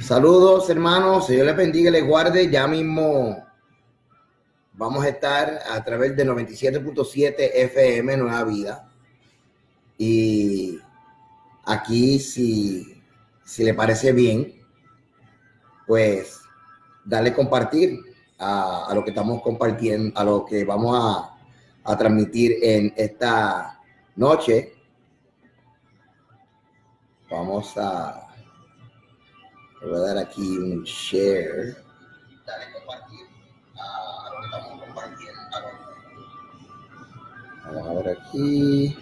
Saludos, hermanos. Señor les bendiga y les guarde. Ya mismo vamos a estar a través de 97.7 FM Nueva Vida. Y aquí, si le parece bien, pues darle compartir a lo que estamos compartiendo, a lo que vamos a transmitir en esta noche. Vamos a voy a dar aquí un share. Dale compartir a lo que estamos compartiendo. Vamos a ver aquí.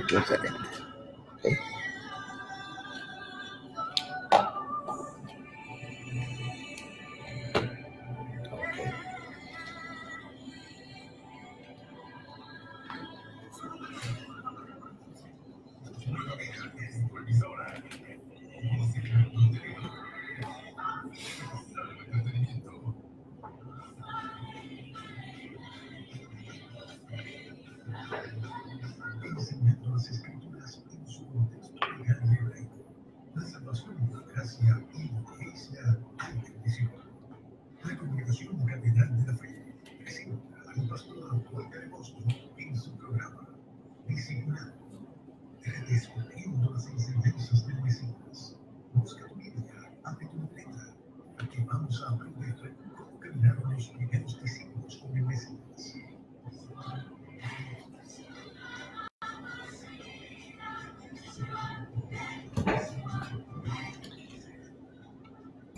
Excelente. Okay.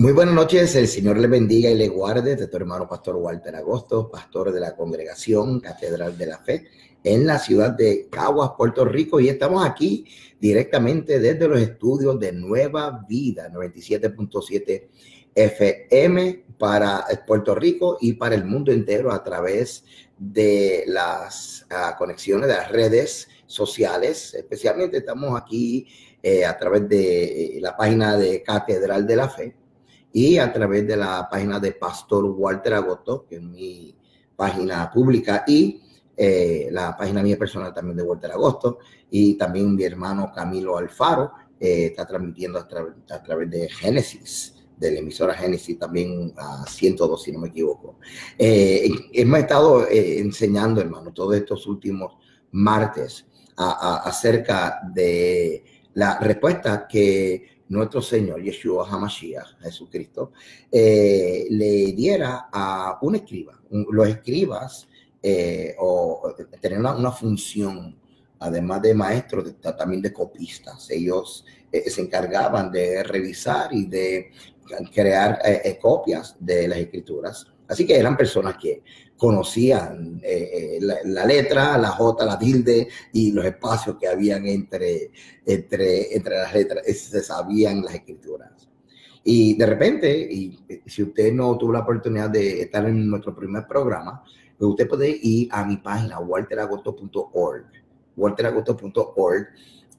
Muy buenas noches, el Señor le bendiga y le guarde. De tu hermano Pastor Walter Agosto, pastor de la Congregación Catedral de la Fe en la ciudad de Caguas, Puerto Rico, y estamos aquí directamente desde los estudios de Nueva Vida 97.7 FM para Puerto Rico y para el mundo entero a través de las conexiones de las redes sociales. Especialmente estamos aquí a través de la página de Catedral de la Fe y a través de la página de Pastor Walter Agosto, que es mi página pública, y la página mía personal también de Walter Agosto, y también mi hermano Camilo Alfaro está transmitiendo a través de Génesis, de la emisora Génesis, también a 102, si no me equivoco. Hemos estado enseñando, hermano, todos estos últimos martes acerca de la respuesta que nuestro Señor Yeshua HaMashiach, Jesucristo, le diera a un escriba. Los escribas o tener una función, además de maestros, también de copistas. Ellos se encargaban de revisar y de crear copias de las escrituras. Así que eran personas que conocían la letra, la J, la tilde y los espacios que habían entre las letras. Se sabían las escrituras. Y de repente, y si usted no tuvo la oportunidad de estar en nuestro primer programa, pues usted puede ir a mi página, walteragosto.org. walteragosto.org.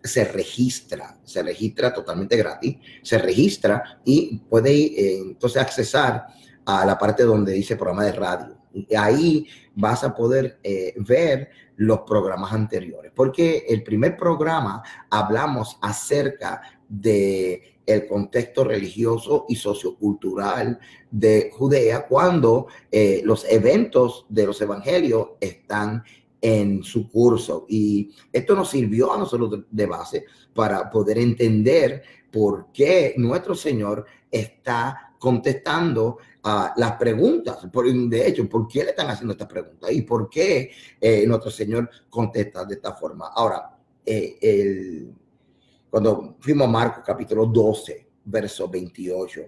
Se registra totalmente gratis, se registra y puede entonces accesar a la parte donde dice programa de radio. Y ahí vas a poder ver los programas anteriores, porque el primer programa hablamos acerca de el contexto religioso y sociocultural de Judea cuando los eventos de los evangelios están en su curso, y esto nos sirvió a nosotros de base para poder entender por qué nuestro Señor está contestando a las preguntas. De hecho, ¿por qué le están haciendo estas preguntas? ¿Y por qué nuestro Señor contesta de esta forma? Ahora, cuando fuimos a Marcos capítulo 12, verso 28,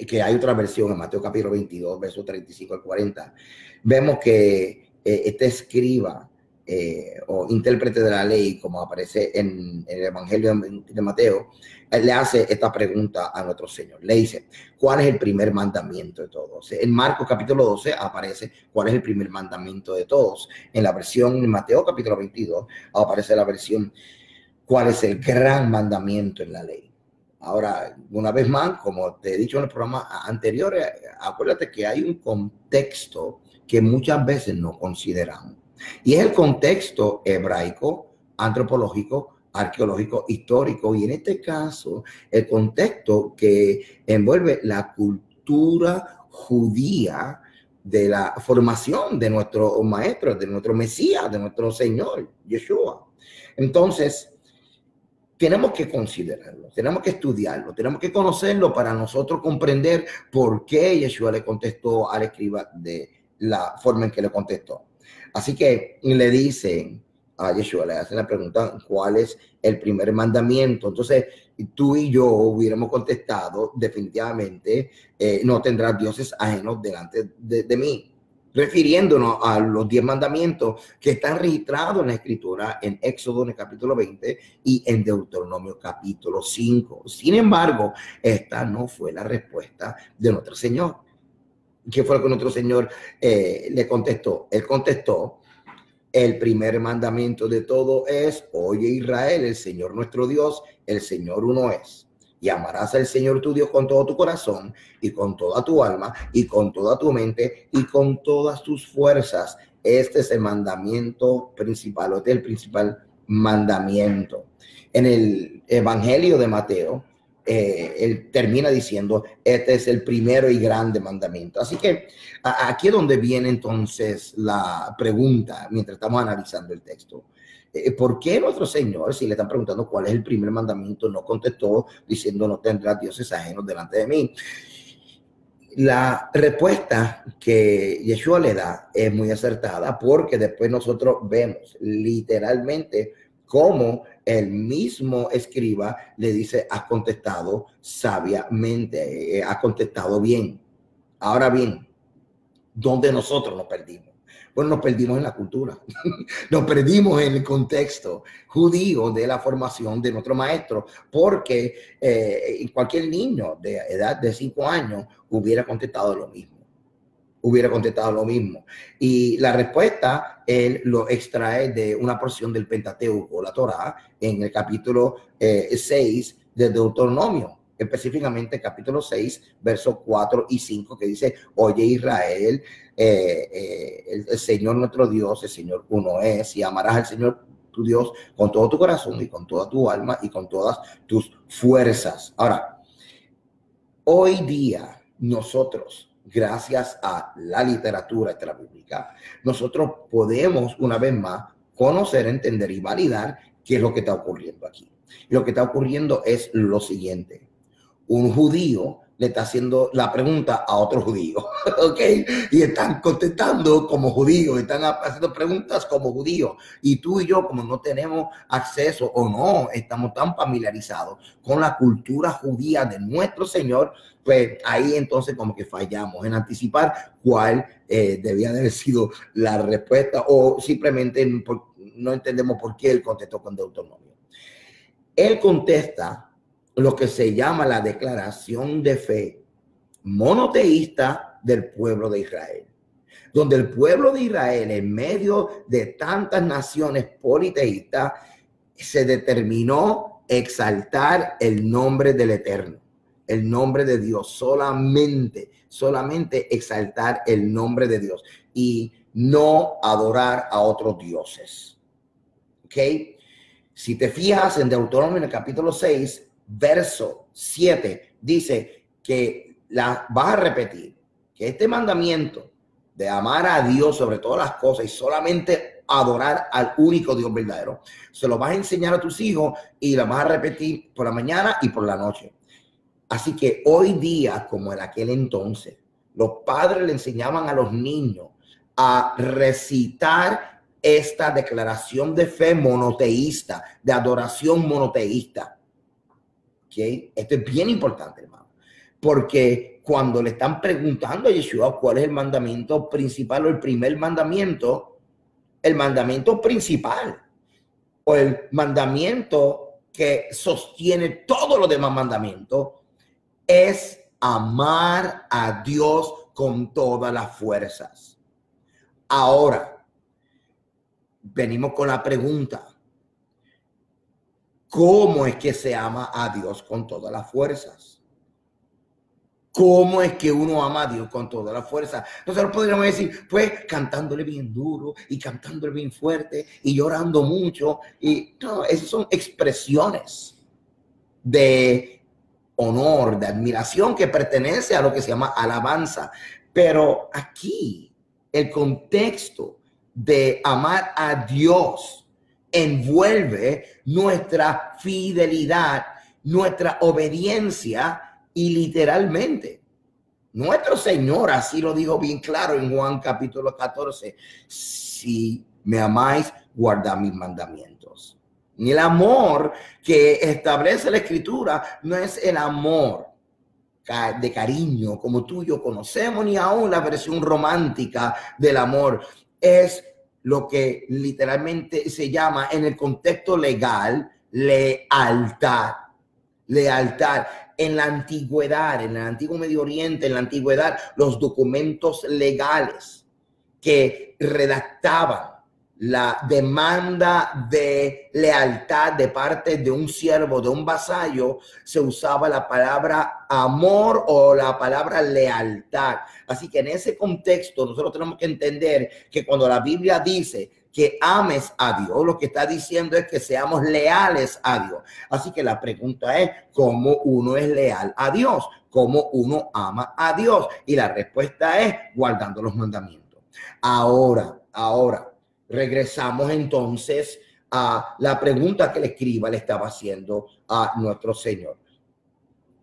que hay otra versión en Mateo capítulo 22, verso 35 al 40, vemos que este escriba o intérprete de la ley, como aparece en el Evangelio de Mateo, le hace esta pregunta a nuestro Señor. Le dice, ¿cuál es el primer mandamiento de todos? En Marcos capítulo 12 aparece cuál es el primer mandamiento de todos. En la versión de Mateo capítulo 22 aparece la versión cuál es el gran mandamiento en la ley. Ahora, una vez más, como te he dicho en el programa anterior, acuérdate que hay un contexto que muchas veces no consideramos. Y es el contexto hebraico, antropológico, arqueológico, histórico. Y en este caso, el contexto que envuelve la cultura judía de la formación de nuestro maestro, de nuestro Mesías, de nuestro Señor, Yeshua. Entonces, tenemos que considerarlo, tenemos que estudiarlo, tenemos que conocerlo para nosotros comprender por qué Yeshua le contestó al escriba de la forma en que le contestó. Así que le dicen a Yeshua, le hacen la pregunta, ¿cuál es el primer mandamiento? Entonces, tú y yo hubiéramos contestado definitivamente, no tendrás dioses ajenos delante de mí, refiriéndonos a los 10 mandamientos que están registrados en la Escritura, en Éxodo en el capítulo 20 y en Deuteronomio capítulo 5. Sin embargo, esta no fue la respuesta de nuestro Señor. ¿Qué fue lo que nuestro Señor le contestó? Él contestó, el primer mandamiento de todo es, oye Israel, el Señor nuestro Dios, el Señor uno es. Y amarás al Señor tu Dios con todo tu corazón y con toda tu alma y con toda tu mente y con todas tus fuerzas. Este es el mandamiento principal, este es el principal mandamiento. En el Evangelio de Mateo, él termina diciendo, este es el primero y grande mandamiento. Así que aquí es donde viene entonces la pregunta, mientras estamos analizando el texto. ¿Por qué nuestro Señor, si le están preguntando cuál es el primer mandamiento, no contestó diciendo no tendrás dioses ajenos delante de mí? La respuesta que Yeshua le da es muy acertada porque después nosotros vemos literalmente cómo el mismo escriba le dice, has contestado sabiamente, has contestado bien. Ahora bien, ¿dónde nosotros nos perdimos? Bueno, nos perdimos en la cultura, nos perdimos en el contexto judío de la formación de nuestro maestro, porque cualquier niño de edad de 5 años hubiera contestado lo mismo. Y la respuesta él lo extrae de una porción del Pentateuco, la Torá, en el capítulo 6 de Deuteronomio, específicamente capítulo 6, versos 4 y 5, que dice, oye Israel, el Señor nuestro Dios, el Señor uno es, y amarás al Señor tu Dios con todo tu corazón y con toda tu alma y con todas tus fuerzas. Ahora, hoy día nosotros, gracias a la literatura extrabíblica, nosotros podemos una vez más conocer, entender y validar qué es lo que está ocurriendo aquí. Y lo que está ocurriendo es lo siguiente. Un judío le está haciendo la pregunta a otro judío, ¿ok? Y están contestando como judíos, están haciendo preguntas como judíos. Y tú y yo, como no tenemos acceso o no estamos tan familiarizados con la cultura judía de nuestro Señor, pues ahí entonces como que fallamos en anticipar cuál debía de haber sido la respuesta o simplemente no entendemos por qué él contestó con Deuteronomio. Él contesta lo que se llama la declaración de fe monoteísta del pueblo de Israel, donde el pueblo de Israel, en medio de tantas naciones politeístas, se determinó exaltar el nombre del Eterno, el nombre de Dios, solamente exaltar el nombre de Dios y no adorar a otros dioses. ¿Ok? Si te fijas en Deuteronomio en el capítulo 6, verso 7, dice que vas a repetir que este mandamiento de amar a Dios sobre todas las cosas y solamente adorar al único Dios verdadero, se lo vas a enseñar a tus hijos y lo vas a repetir por la mañana y por la noche. Así que hoy día, como en aquel entonces, los padres le enseñaban a los niños a recitar esta declaración de fe monoteísta, de adoración monoteísta. ¿Okay? Esto es bien importante, hermano, porque cuando le están preguntando a Yeshua cuál es el mandamiento principal o el primer mandamiento, el mandamiento principal o el mandamiento que sostiene todos los demás mandamientos es amar a Dios con todas las fuerzas. Ahora, venimos con la pregunta: ¿cómo es que se ama a Dios con todas las fuerzas? ¿Cómo es que uno ama a Dios con todas las fuerzas? Nosotros podríamos decir, pues, cantándole bien duro y cantándole bien fuerte y llorando mucho. Y no, esas son expresiones de honor, de admiración que pertenece a lo que se llama alabanza. Pero aquí el contexto de amar a Dios envuelve nuestra fidelidad, nuestra obediencia y literalmente nuestro Señor así lo dijo bien claro en Juan capítulo 14: si me amáis, guardad mis mandamientos. Y el amor que establece la Escritura no es el amor de cariño como tú y yo conocemos, ni aún la versión romántica del amor. Es lo que literalmente se llama en el contexto legal lealtad. Lealtad. En la antigüedad, en el antiguo Medio Oriente, en la antigüedad, los documentos legales que redactaban la demanda de lealtad de parte de un siervo, de un vasallo, se usaba la palabra amor o la palabra lealtad. Así que en ese contexto nosotros tenemos que entender que cuando la Biblia dice que ames a Dios, lo que está diciendo es que seamos leales a Dios. Así que la pregunta es, ¿cómo uno es leal a Dios? ¿Cómo uno ama a Dios? Y la respuesta es guardando los mandamientos. Ahora, regresamos entonces a la pregunta que el escriba le estaba haciendo a nuestro Señor.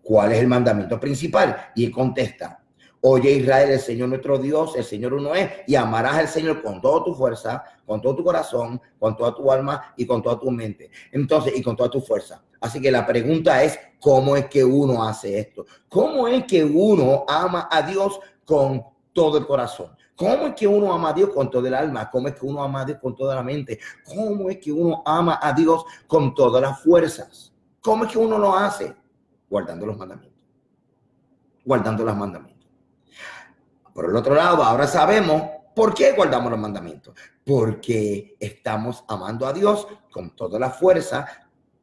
¿Cuál es el mandamiento principal? Y él contesta: oye Israel, el Señor nuestro Dios, el Señor uno es, y amarás al Señor con toda tu fuerza, con todo tu corazón, con toda tu alma y con toda tu mente. Entonces, y con toda tu fuerza. Así que la pregunta es, ¿cómo es que uno hace esto? ¿Cómo es que uno ama a Dios con todo el corazón? ¿Cómo es que uno ama a Dios con todo el alma? ¿Cómo es que uno ama a Dios con toda la mente? ¿Cómo es que uno ama a Dios con todas las fuerzas? ¿Cómo es que uno lo hace? Guardando los mandamientos. Guardando los mandamientos. Por el otro lado, ahora sabemos por qué guardamos los mandamientos. Porque estamos amando a Dios con toda la fuerza.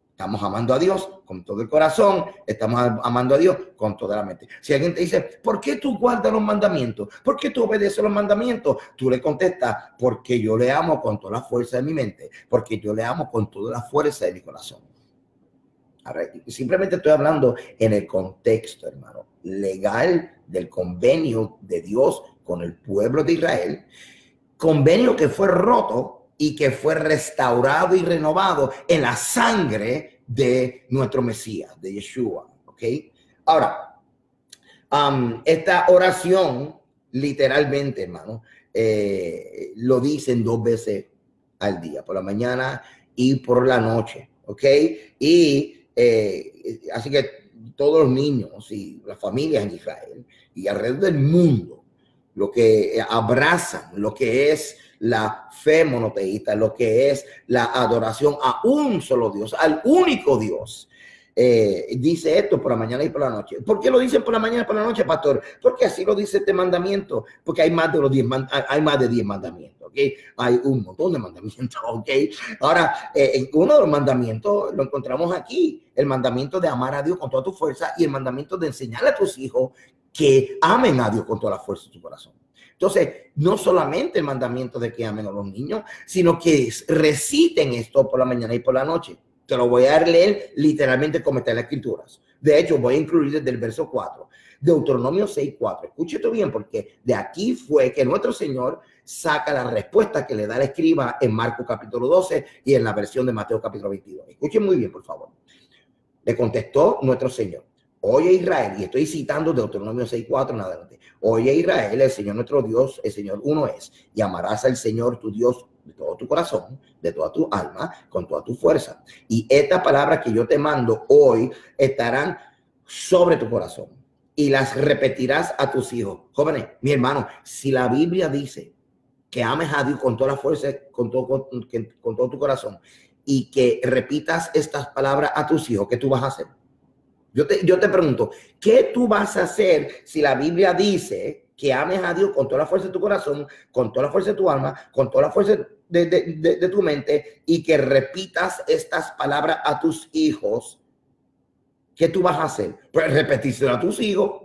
Estamos amando a Dios con todo el corazón, estamos amando a Dios con toda la mente. Si alguien te dice, ¿por qué tú guardas los mandamientos? ¿Por qué tú obedeces los mandamientos? Tú le contestas, porque yo le amo con toda la fuerza de mi mente, porque yo le amo con toda la fuerza de mi corazón. Ahora, simplemente estoy hablando en el contexto, hermano, legal del convenio de Dios con el pueblo de Israel, convenio que fue roto y que fue restaurado y renovado en la sangre de nuestro Mesías, de Yeshua. ¿Ok? Ahora, esta oración, literalmente, hermano, lo dicen 2 veces al día, por la mañana y por la noche. ¿Ok? Y así que todos los niños y las familias en Israel y alrededor del mundo, lo que abrazan, lo que es la fe monoteísta, lo que es la adoración a un solo Dios, al único Dios. Dice esto por la mañana y por la noche. ¿Por qué lo dicen por la mañana y por la noche, pastor? Porque así lo dice este mandamiento, porque hay más de 10 mandamientos, ¿ok? Hay un montón de mandamientos, ¿ok? Ahora, uno de los mandamientos lo encontramos aquí, el mandamiento de amar a Dios con toda tu fuerza y el mandamiento de enseñarle a tus hijos que amen a Dios con toda la fuerza de su corazón. Entonces, no solamente el mandamiento de que amen a los niños, sino que reciten esto por la mañana y por la noche. Te lo voy a leer literalmente como está en las Escrituras. De hecho, voy a incluir desde el verso 4. Deuteronomio 6:4. Escuche esto bien, porque de aquí fue que nuestro Señor saca la respuesta que le da el escriba en Marcos capítulo 12 y en la versión de Mateo capítulo 22. Escuchen muy bien, por favor. Le contestó nuestro Señor: oye Israel, y estoy citando Deuteronomio 6:4 en adelante. Oye Israel, el Señor nuestro Dios, el Señor uno es, y amarás al Señor tu Dios de todo tu corazón, de toda tu alma, con toda tu fuerza. Y estas palabras que yo te mando hoy estarán sobre tu corazón y las repetirás a tus hijos. Jóvenes, mi hermano, si la Biblia dice que ames a Dios con toda la fuerza, con todo tu corazón, y que repitas estas palabras a tus hijos, ¿qué tú vas a hacer? Yo te pregunto, ¿qué tú vas a hacer si la Biblia dice que ames a Dios con toda la fuerza de tu corazón, con toda la fuerza de tu alma, con toda la fuerza de tu mente, y que repitas estas palabras a tus hijos? ¿Qué tú vas a hacer? Pues repetírselo a tus hijos.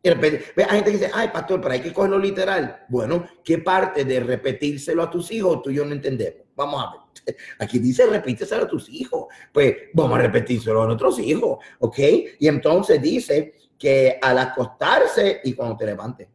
Hay gente que dice, ay, pastor, pero hay que cogerlo literal. Bueno, ¿qué parte de repetírselo a tus hijos tú y yo no entendemos? Vamos a ver. Aquí dice repíteselo a tus hijos. Pues vamos a repetírselo a nuestros hijos, ¿ok? Y entonces dice que al acostarse y cuando te levantes.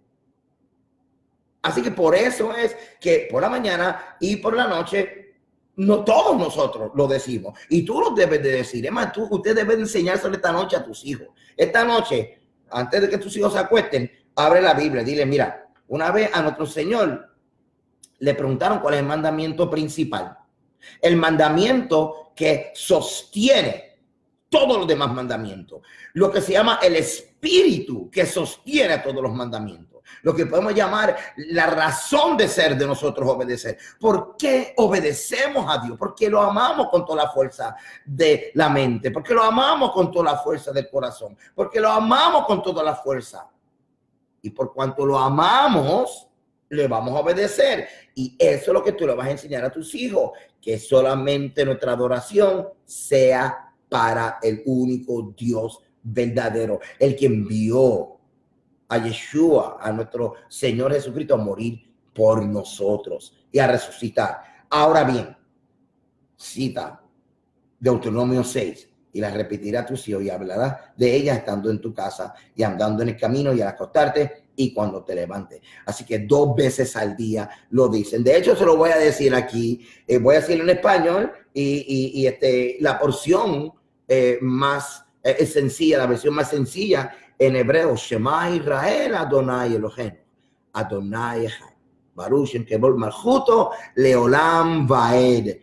Así que por eso es que por la mañana y por la noche, no todos nosotros lo decimos. Y tú lo debes de decir. Es más, usted debe enseñárselo esta noche a tus hijos. Esta noche, antes de que tus hijos se acuesten, abre la Biblia. Dile, mira, una vez a nuestro Señor le preguntaron cuál es el mandamiento principal. El mandamiento que sostiene todos los demás mandamientos. Lo que se llama el espíritu que sostiene todos los mandamientos. Lo que podemos llamar la razón de ser de nosotros obedecer. ¿Por qué obedecemos a Dios? Porque lo amamos con toda la fuerza de la mente. Porque lo amamos con toda la fuerza del corazón. Porque lo amamos con toda la fuerza. Y por cuanto lo amamos, le vamos a obedecer. Y eso es lo que tú le vas a enseñar a tus hijos. Que solamente nuestra adoración sea para el único Dios verdadero. El que envió a Yeshua, a nuestro Señor Jesucristo, a morir por nosotros y a resucitar. Ahora bien, cita Deuteronomio 6 y la repetirá a tus hijos y hablarás de ella estando en tu casa y andando en el camino y al acostarte y cuando te levantes. Así que 2 veces al día lo dicen. De hecho, se lo voy a decir aquí, voy a decirlo en español y la porción más sencilla, la versión más sencilla en hebreo, Shema Israel, Adonai Eloheinu, Adonai Echad, Baruch Shem Kevod Malchuto, Leolam Vaed.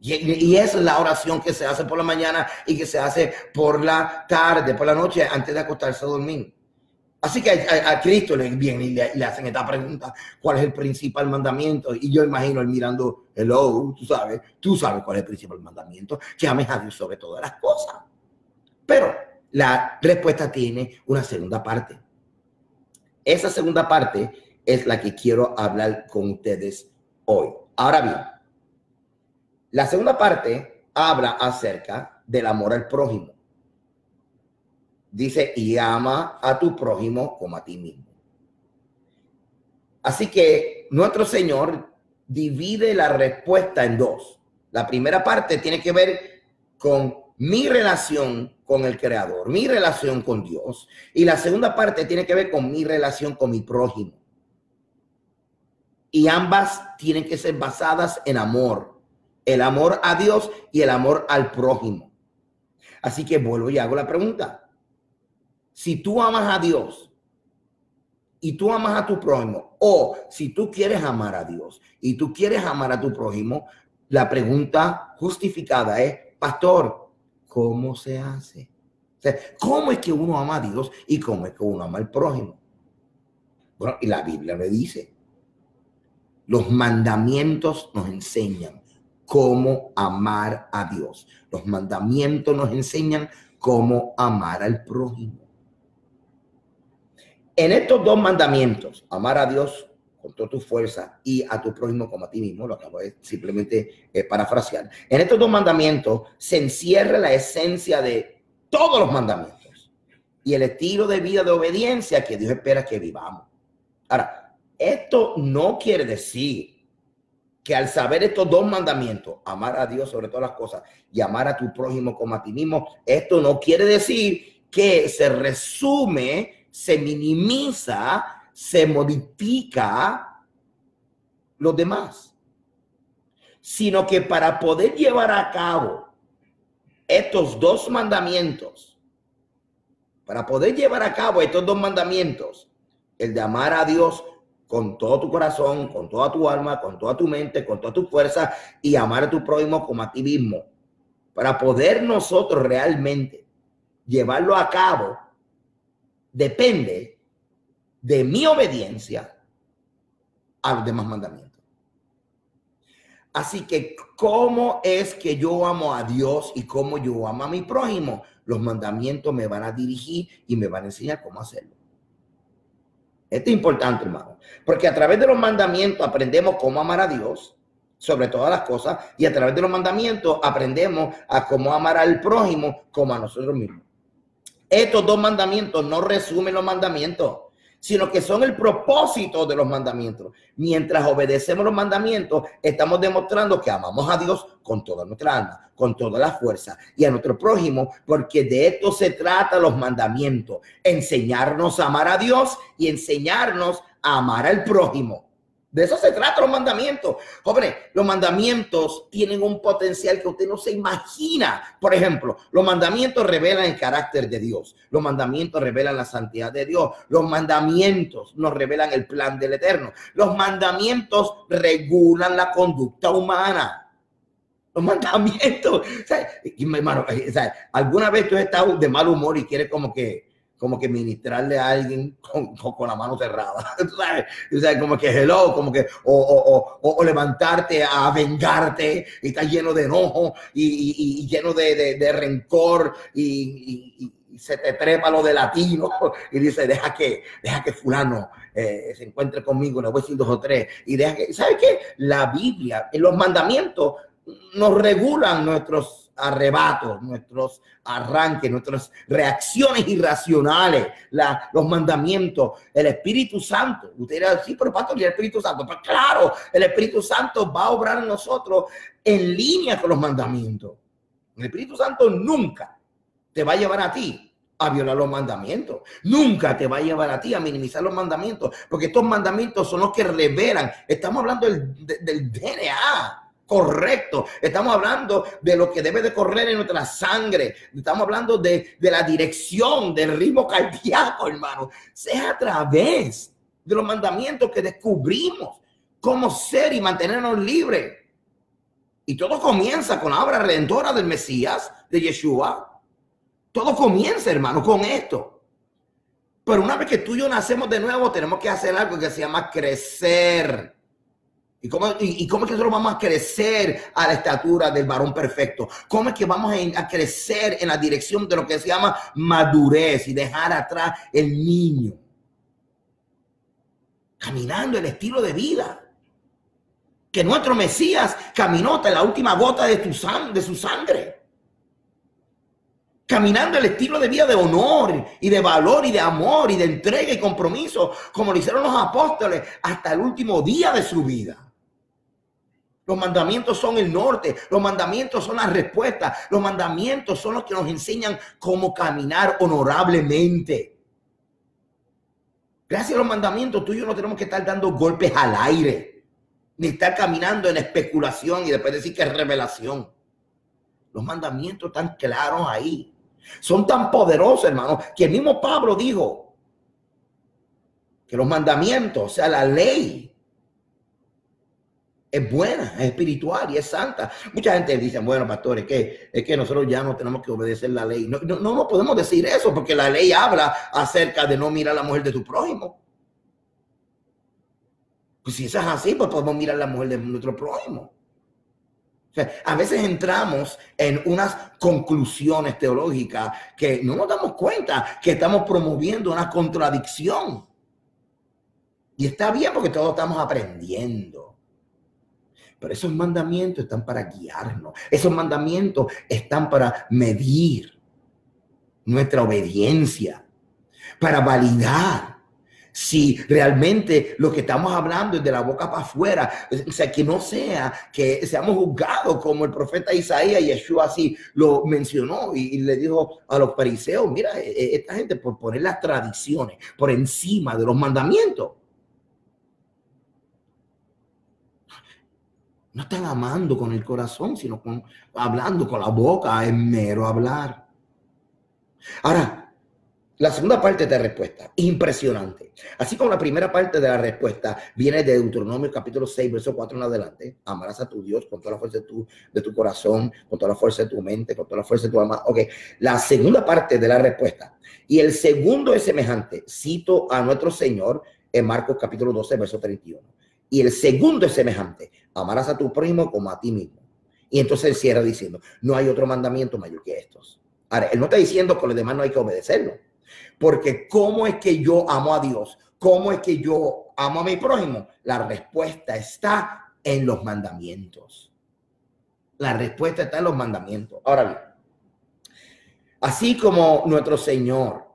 Y esa es la oración que se hace por la mañana y que se hace por la tarde, por la noche, antes de acostarse a dormir. Así que a Cristo le viene y le hacen esta pregunta, ¿cuál es el principal mandamiento? Y yo imagino él mirando, hello, tú sabes cuál es el principal mandamiento, que ames a Dios sobre todas las cosas. Pero la respuesta tiene una segunda parte. Esa segunda parte es la que quiero hablar con ustedes hoy. Ahora bien, la segunda parte habla acerca del amor al prójimo. Dice, y ama a tu prójimo como a ti mismo. Así que nuestro Señor divide la respuesta en 2. La primera parte tiene que ver con mi relación con el Creador, mi relación con Dios. Y la segunda parte tiene que ver con mi relación con mi prójimo. Y ambas tienen que ser basadas en amor. El amor a Dios y el amor al prójimo. Así que vuelvo y hago la pregunta. Si tú amas a Dios y tú amas a tu prójimo, o si tú quieres amar a Dios y tú quieres amar a tu prójimo, la pregunta justificada es, pastor, ¿cómo se hace? O sea, ¿cómo es que uno ama a Dios y cómo es que uno ama al prójimo? Bueno, y la Biblia le dice, los mandamientos nos enseñan cómo amar a Dios. Los mandamientos nos enseñan cómo amar al prójimo. En estos 2 mandamientos, amar a Dios con toda tu fuerza y a tu prójimo como a ti mismo, lo acabo de simplemente parafrasear. En estos 2 mandamientos se encierra la esencia de todos los mandamientos y el estilo de vida de obediencia que Dios espera que vivamos. Ahora, esto no quiere decir que al saber estos 2 mandamientos, amar a Dios sobre todas las cosas y amar a tu prójimo como a ti mismo, esto no quiere decir que se resume, se minimiza, se modifica los demás, sino que para poder llevar a cabo estos dos mandamientos, para poder llevar a cabo estos dos mandamientos, el de amar a Dios con todo tu corazón, con toda tu alma, con toda tu mente, con toda tu fuerza, y amar a tu prójimo como a ti mismo, para poder nosotros realmente llevarlo a cabo, depende de mi obediencia a los demás mandamientos. Así que, ¿cómo es que yo amo a Dios y cómo yo amo a mi prójimo? Los mandamientos me van a dirigir y me van a enseñar cómo hacerlo. Esto es importante, hermano, porque a través de los mandamientos aprendemos cómo amar a Dios sobre todas las cosas, y a través de los mandamientos aprendemos a cómo amar al prójimo como a nosotros mismos. Estos dos mandamientos no resumen los mandamientos, sino que son el propósito de los mandamientos. Mientras obedecemos los mandamientos, estamos demostrando que amamos a Dios con toda nuestra alma, con toda la fuerza, y a nuestro prójimo, porque de esto se trata los mandamientos: enseñarnos a amar a Dios y enseñarnos a amar al prójimo. De eso se trata los mandamientos. Jóvenes, los mandamientos tienen un potencial que usted no se imagina. Por ejemplo, los mandamientos revelan el carácter de Dios. Los mandamientos revelan la santidad de Dios. Los mandamientos nos revelan el plan del Eterno. Los mandamientos regulan la conducta humana. Los mandamientos. Hermano, ¿alguna vez tú has estado de mal humor y quieres como que ministrarle a alguien con la mano cerrada? ¿Sabes? Como que hello, como que o levantarte a vengarte y estás lleno de enojo y lleno de rencor y se te trepa lo de latino y dice, deja que fulano se encuentre conmigo, le voy a decir 2 o 3 y deja que, ¿sabes qué? La Biblia, en los mandamientos nos regulan nuestros arrebatos, nuestros arranques, nuestras reacciones irracionales, los mandamientos, el Espíritu Santo. Usted dirá, sí, pero pastor, ¿y el Espíritu Santo? Pues claro, el Espíritu Santo va a obrar en nosotros en línea con los mandamientos. El Espíritu Santo nunca te va a llevar a ti a violar los mandamientos. Nunca te va a llevar a ti a minimizar los mandamientos, porque estos mandamientos son los que revelan. Estamos hablando del DNA. Correcto. Estamos hablando de lo que debe de correr en nuestra sangre. Estamos hablando de la dirección, del ritmo cardíaco, hermano. Sea a través de los mandamientos que descubrimos cómo ser y mantenernos libres. Y todo comienza con la obra redentora del Mesías, de Yeshua. Todo comienza, hermano, con esto. Pero una vez que tú y yo nacemos de nuevo, tenemos que hacer algo que se llama crecer. ¿Y cómo es que nosotros vamos a crecer a la estatura del varón perfecto? ¿Cómo es que vamos a crecer en la dirección de lo que se llama madurez y dejar atrás el niño? Caminando el estilo de vida que nuestro Mesías caminó hasta la última gota de su sangre. Caminando el estilo de vida de honor y de valor y de amor y de entrega y compromiso, como lo hicieron los apóstoles hasta el último día de su vida. Los mandamientos son el norte, los mandamientos son la respuesta, los mandamientos son los que nos enseñan cómo caminar honorablemente. Gracias a los mandamientos, tú y yo no tenemos que estar dando golpes al aire, ni estar caminando en especulación y después decir que es revelación. Los mandamientos están claros ahí. Son tan poderosos, hermano, que el mismo Pablo dijo que los mandamientos, o sea, la ley, es buena, es espiritual y es santa. Mucha gente dice, bueno, pastor, es que nosotros ya no tenemos que obedecer la ley. No podemos decir eso, porque la ley habla acerca de no mirar a la mujer de tu prójimo. Pues si eso es así, pues podemos mirar a la mujer de nuestro prójimo. O sea, a veces entramos en unas conclusiones teológicas que no nos damos cuenta que estamos promoviendo una contradicción. Y está bien porque todos estamos aprendiendo. Pero esos mandamientos están para guiarnos. Esos mandamientos están para medir nuestra obediencia, para validar si realmente lo que estamos hablando es de la boca para afuera. O sea, que no sea que seamos juzgados como el profeta Isaías, y Yeshua así lo mencionó y le dijo a los fariseos, mira, esta gente por poner las tradiciones por encima de los mandamientos. No están amando con el corazón, sino hablando con la boca, es mero hablar. Ahora, la segunda parte de la respuesta, impresionante. Así como la primera parte de la respuesta viene de Deuteronomio capítulo 6, verso 4 en adelante. Amarás a tu Dios con toda la fuerza de tu corazón, con toda la fuerza de tu mente, con toda la fuerza de tu alma. Ok, la segunda parte de la respuesta. Y el segundo es semejante. Cito a nuestro Señor en Marcos capítulo 12, verso 31. Y el segundo es semejante. Amarás a tu prójimo como a ti mismo. Y entonces él cierra diciendo, no hay otro mandamiento mayor que estos. Ahora, él no está diciendo que los demás no hay que obedecerlo. Porque ¿cómo es que yo amo a Dios? ¿Cómo es que yo amo a mi prójimo? La respuesta está en los mandamientos. La respuesta está en los mandamientos. Ahora bien, así como nuestro Señor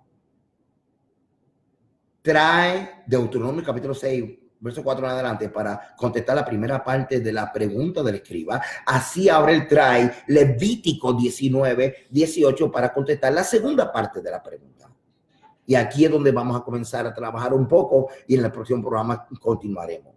trae Deuteronomio capítulo 6, verso 4 en adelante para contestar la primera parte de la pregunta del escriba, así ahora él trae Levítico 19, 18 para contestar la segunda parte de la pregunta. Y aquí es donde vamos a comenzar a trabajar un poco y en el próximo programa continuaremos.